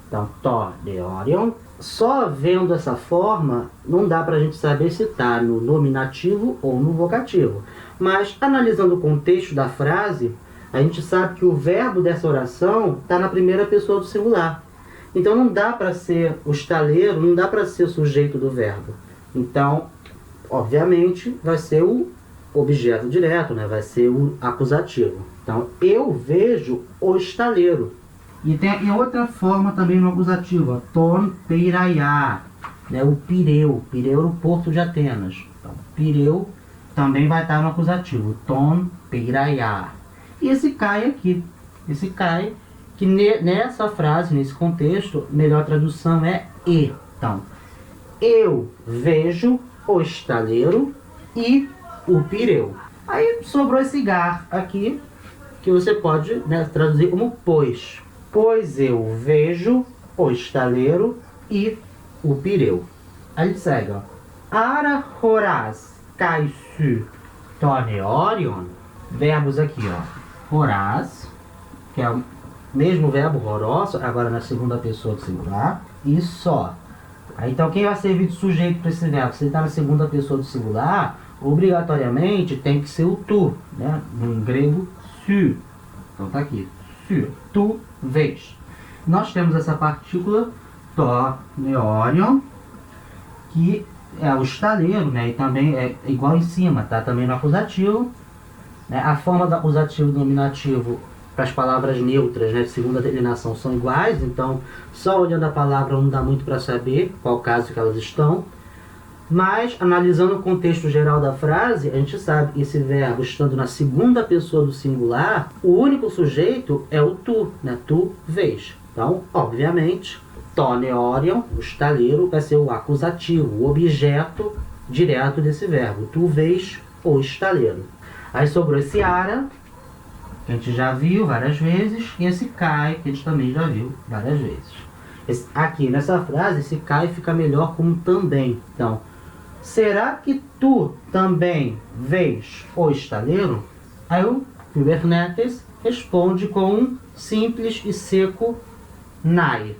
Então, toneorion. Só vendo essa forma, não dá para a gente saber se está no nominativo ou no vocativo. Mas, analisando o contexto da frase, a gente sabe que o verbo dessa oração está na primeira pessoa do singular. Então, não dá para ser o estaleiro, não dá para ser o sujeito do verbo. Então, obviamente, vai ser o objeto direto, né? Vai ser o acusativo. Então, eu vejo o estaleiro. E tem outra forma também no acusativo, ton peiraiá, né? O Pireu. Pireu era o porto de Atenas. Então, Pireu também vai estar no acusativo, ton peiraiá. E esse cai aqui, esse cai, que nessa frase, nesse contexto, melhor tradução é e. Então, eu vejo o estaleiro e o Pireu. Aí sobrou esse gar aqui, que você pode, né, traduzir como pois. Pois eu vejo o estaleiro e o Pireu. Aí segue, ó. Ara horas kaisu toneorion. Verbos aqui, ó. Horas, que é o mesmo verbo horós, agora na segunda pessoa do singular. E só. Aí, então, quem vai servir de sujeito para esse verbo? Se ele está na segunda pessoa do singular, obrigatoriamente tem que ser o tu, né? No grego, su. Então, tá aqui. Su. Tu vês. Nós temos essa partícula toneorion, que é o estaleiro, né? E também é igual em cima, tá? Também no acusativo. né? A forma do acusativo e do nominativo para as palavras neutras, né, de segunda declinação, são iguais, então só olhando a palavra não dá muito para saber qual caso que elas estão. Mas, analisando o contexto geral da frase, a gente sabe que esse verbo estando na segunda pessoa do singular, o único sujeito é o tu, né? Tu vês. Então, obviamente, tone orion, o estaleiro, vai ser o acusativo, o objeto direto desse verbo. Tu vês o estaleiro. Aí sobrou esse ara, que a gente já viu várias vezes, e esse cai, que a gente também já viu várias vezes. Aqui nessa frase, esse cai fica melhor como também. Então, será que tu também vês o estaleiro? Aí o Kubernetes responde com um simples e seco nai.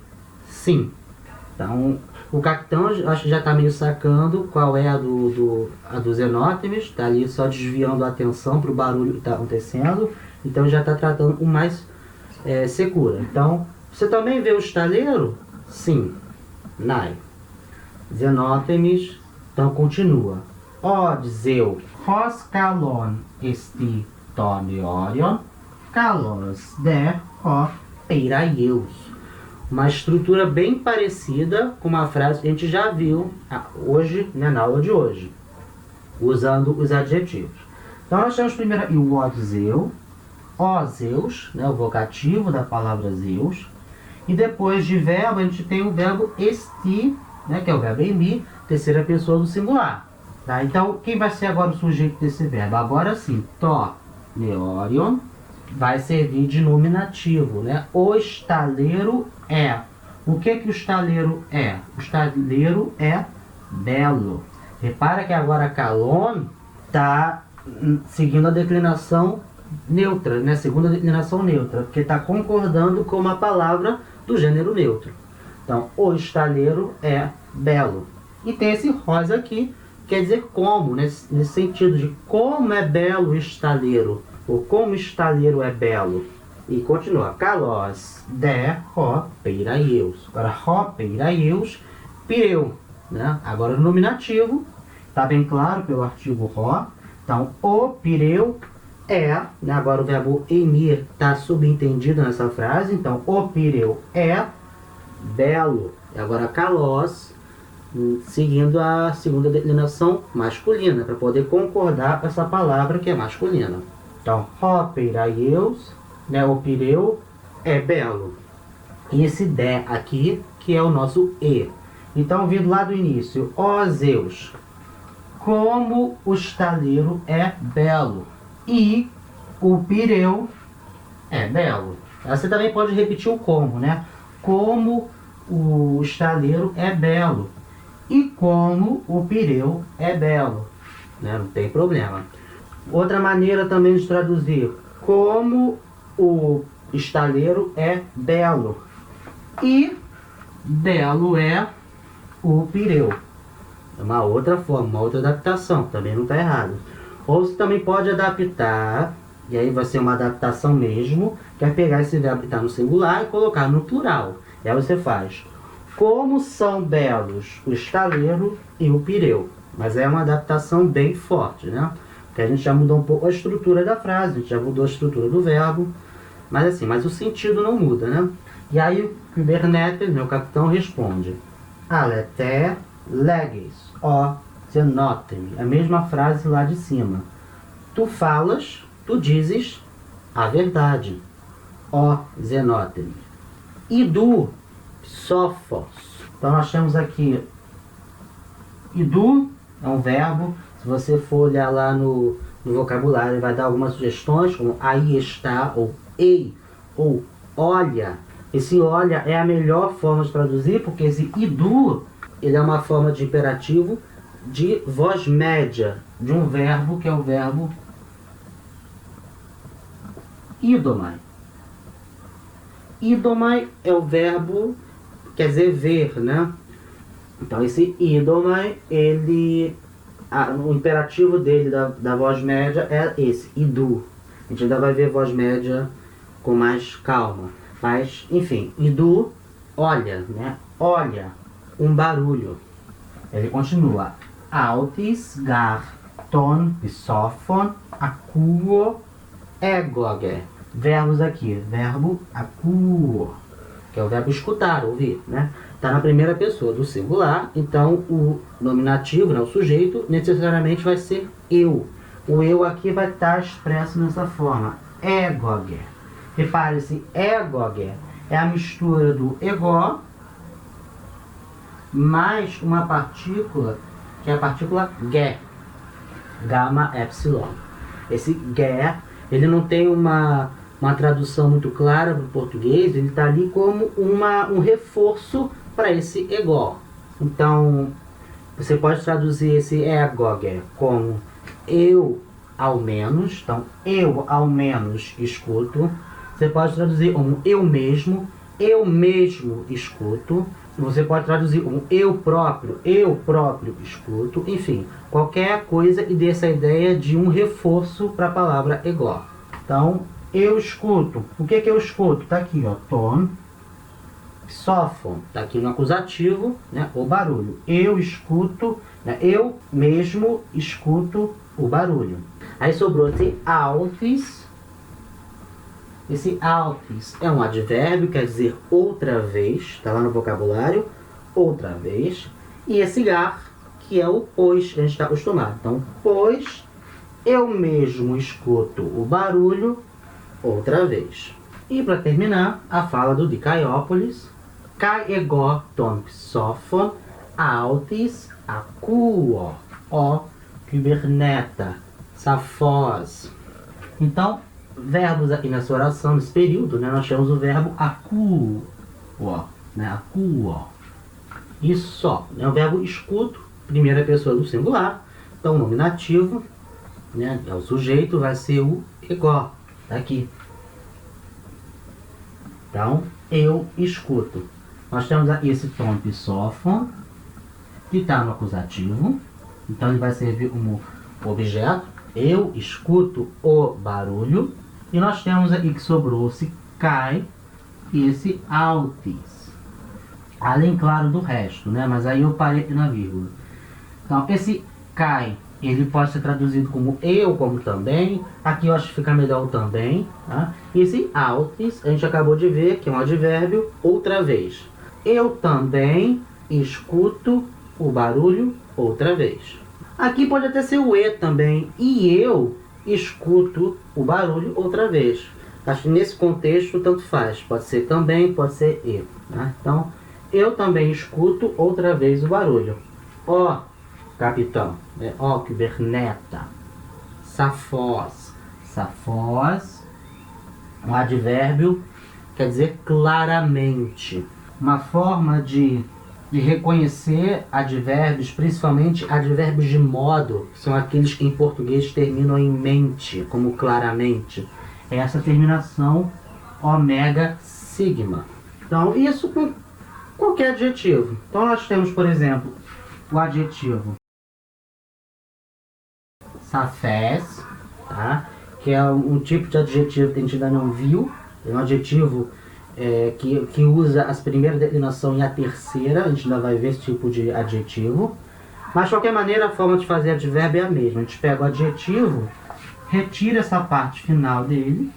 Sim. Então, o capitão acho que já está meio sacando qual é a do Zenótemis. Está ali só desviando a atenção para o barulho que está acontecendo. Então já está tratando com mais secura. Então, você também vê o estaleiro? Sim. Nai. Zenótemis. Então continua. Odzeu, hos kalon esti tone orion, kalos de ho peiraius. Uma estrutura bem parecida com uma frase que a gente já viu hoje, né, na aula de hoje, usando os adjetivos. Então nós temos primeiro o odzeu, ó Zeus, né, o vocativo da palavra Zeus, e depois de verbo a gente tem o verbo esti, né, que é o verbo emi, terceira pessoa do singular. Tá? Então, quem vai ser agora o sujeito desse verbo? Agora sim, to neorion vai servir de nominativo, né? O estaleiro é. O que o estaleiro é? O estaleiro é belo. Repara que agora kalon está seguindo a declinação neutra, né? Segunda declinação neutra, porque está concordando com uma palavra do gênero neutro. Então, o estaleiro é belo. E tem esse rosa aqui, quer dizer como, nesse sentido de como é belo o estaleiro, ou como o estaleiro é belo. E continua, kalos de ho peiraius. Agora, ho peiraius, pireu, né? Agora, o nominativo, está bem claro pelo artigo ho. Então, o pireu é, né? Agora o verbo emir está subentendido nessa frase. Então, o pireu é belo. E agora, kalos, seguindo a segunda declinação masculina, para poder concordar com essa palavra que é masculina. Então, ho peiraius, né, o pireu é belo. E esse de aqui, que é o nosso e. Então, vindo lá do início, ó Zeus, como o estaleiro é belo. E o pireu é belo. Você também pode repetir o como, né? Como o estaleiro é belo. E como o pireu é belo, né? Não tem problema. Outra maneira também de traduzir, como o estaleiro é belo e belo é o pireu. É uma outra forma, uma outra adaptação, também não está errado. Ou você também pode adaptar, e aí vai ser uma adaptação mesmo, que é pegar esse verbo que está no singular e colocar no plural. E aí você faz como são belos o estaleiro e o pireu. Mas é uma adaptação bem forte, né? Porque a gente já mudou um pouco a estrutura da frase, a gente já mudou a estrutura do verbo. Mas assim, mas o sentido não muda, né? E aí o Kubernetes, meu capitão, responde: Alete legis, ó zenotemi. A mesma frase lá de cima. Tu falas, tu dizes a verdade, ó zenotemi. Idu sofos. Então nós temos aqui idu, é um verbo. Se você for olhar lá no vocabulário, vai dar algumas sugestões, como aí está, ou ei, ou olha. Esse olha é a melhor forma de traduzir, porque esse idu, ele é uma forma de imperativo de voz média, de um verbo que é o verbo idomai. Idomai é o verbo, quer dizer ver, né? Então esse idomai, ele, o imperativo dele da voz média é esse, idu. A gente ainda vai ver voz média com mais calma. Mas, enfim, idu, olha, né? Olha, um barulho. Ele continua. Autis gar ton psophon Akuo egoge. Verbos aqui. Verbo akuo, que é o verbo escutar, ouvir, né? Está na primeira pessoa do singular, então o nominativo, né, o sujeito, necessariamente vai ser eu. O eu aqui vai estar expresso nessa forma. Egoge. Repare-se, egoge é a mistura do ego mais uma partícula, que é a partícula ge. Gama epsilon. Esse ge, ele não tem uma tradução muito clara para o português, ele está ali como um reforço para esse ego. Então, você pode traduzir esse egoge como eu ao menos. Então, eu ao menos escuto. Você pode traduzir como eu mesmo escuto. Você pode traduzir como eu próprio escuto. Enfim, qualquer coisa e dê essa ideia de um reforço para a palavra ego. Então, eu escuto. O que eu escuto? Está aqui, ó, ton. Sofon, está aqui no acusativo, né, o barulho. Eu escuto, né, eu mesmo escuto o barulho. Aí sobrou esse altis. Esse altis é um advérbio, quer dizer outra vez, está lá no vocabulário, outra vez. E esse gar, que é o pois, que a gente está acostumado. Então, pois eu mesmo escuto o barulho outra vez. E para terminar, a fala do Dicaiópolis. Kai ego ton psophon altis akuo o kuberneta saphos. Então, verbos aqui nessa oração, nesse período, né, nós temos o verbo akuo, né, akuo. Isso só, né, o verbo escuto, primeira pessoa do singular. Então, o nominativo, né, é o sujeito, vai ser o ego, tá aqui. Então, eu escuto. Nós temos aqui esse tom psophon, que está no acusativo. Então, ele vai servir como objeto. Eu escuto o barulho. E nós temos aqui que sobrou-se kai e esse altis. Além, claro, do resto, né? Mas aí eu parei aqui na vírgula. Então, esse kai, ele pode ser traduzido como eu, como também. Aqui eu acho que fica melhor o também. Tá? E esse altis, a gente acabou de ver que é um advérbio outra vez. Eu também escuto o barulho outra vez. Aqui pode até ser o e também. E eu escuto o barulho outra vez. Acho que nesse contexto tanto faz. Pode ser também, pode ser e. Né? Então, eu também escuto outra vez o barulho. Ó, capitão. Ó, kuberneta. Saphos. Saphos, um advérbio, quer dizer claramente. Uma forma de reconhecer advérbios, principalmente advérbios de modo, que são aqueles que em português terminam em mente, como claramente. É essa terminação omega sigma. Então, isso com qualquer adjetivo. Então, nós temos, por exemplo, o adjetivo saphés, tá? Que é um tipo de adjetivo que a gente ainda não viu. É um adjetivo que usa as primeiras declinações e a terceira. A gente ainda vai ver esse tipo de adjetivo. Mas, de qualquer maneira, a forma de fazer advérbio é a mesma. A gente pega o adjetivo, retira essa parte final dele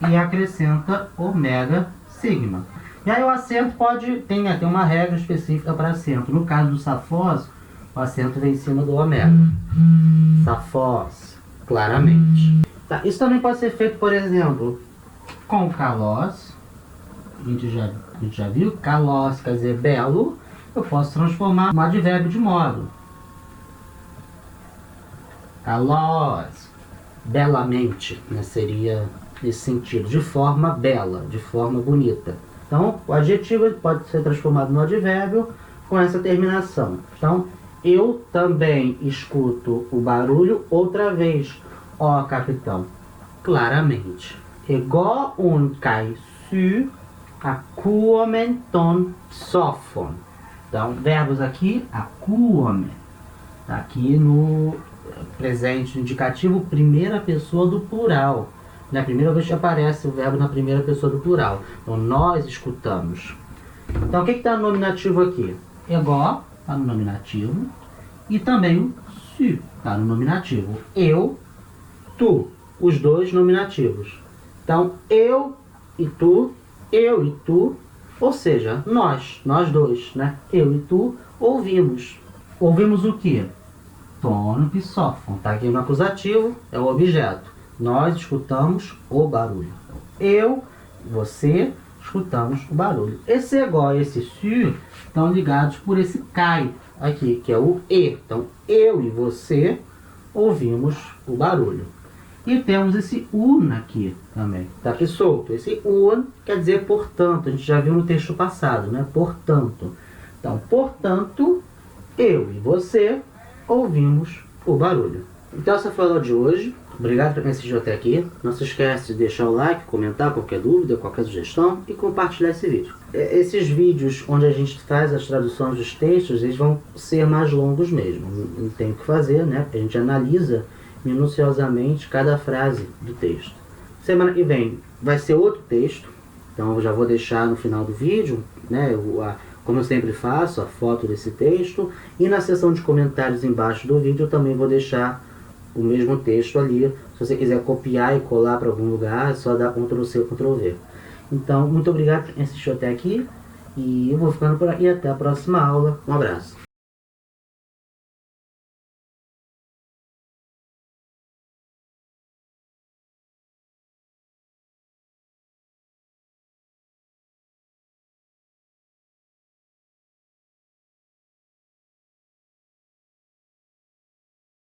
e acrescenta omega sigma. E aí o acento tem uma regra específica para acento. No caso do saphos, o acento vem em cima do omega. Saphos, claramente. Tá, isso também pode ser feito, por exemplo, com kalos. A gente já viu, kalos quer dizer belo. Eu posso transformar um advérbio de modo. Kalos, belamente, né, seria nesse sentido, de forma bela, de forma bonita. Então, o adjetivo pode ser transformado no advérbio com essa terminação. Então, eu também escuto o barulho outra vez, ó capitão, claramente. Ego un kai su akuomen ton psophon. Então, verbos aqui, akuomen. Tá aqui no presente indicativo, primeira pessoa do plural. Na primeira vez que aparece o verbo na primeira pessoa do plural. Então, nós escutamos. Então, o que está no nominativo aqui? Ego está no nominativo. E também o su está no nominativo. Eu tu, os dois nominativos. Então, eu e tu, ou seja, nós dois, né? Eu e tu ouvimos. Ouvimos o quê? Tônico e sófono. Tá aqui no acusativo, é o objeto. Nós escutamos o barulho. Eu, você, escutamos o barulho. Esse igual e esse su estão ligados por esse cai aqui, que é o e. Então, eu e você ouvimos o barulho. E temos esse un aqui também. Tá aqui solto. Esse un quer dizer portanto. A gente já viu no texto passado, né? Portanto. Então, portanto, eu e você ouvimos o barulho. Então, essa foi a aula de hoje. Obrigado por quem assistiu até aqui. Não se esquece de deixar o like, comentar qualquer dúvida, qualquer sugestão e compartilhar esse vídeo. Esses vídeos onde a gente faz as traduções dos textos, eles vão ser mais longos mesmo. Não tem o que fazer, né? A gente analisa minuciosamente cada frase do texto. Semana que vem vai ser outro texto. Então eu já vou deixar no final do vídeo, né? Como eu sempre faço, a foto desse texto. E na seção de comentários embaixo do vídeo eu também vou deixar o mesmo texto ali. Se você quiser copiar e colar para algum lugar, é só dar Ctrl+C, Ctrl+V. Então, muito obrigado por quem assistiu até aqui. E eu vou ficando por aqui. Até a próxima aula. Um abraço.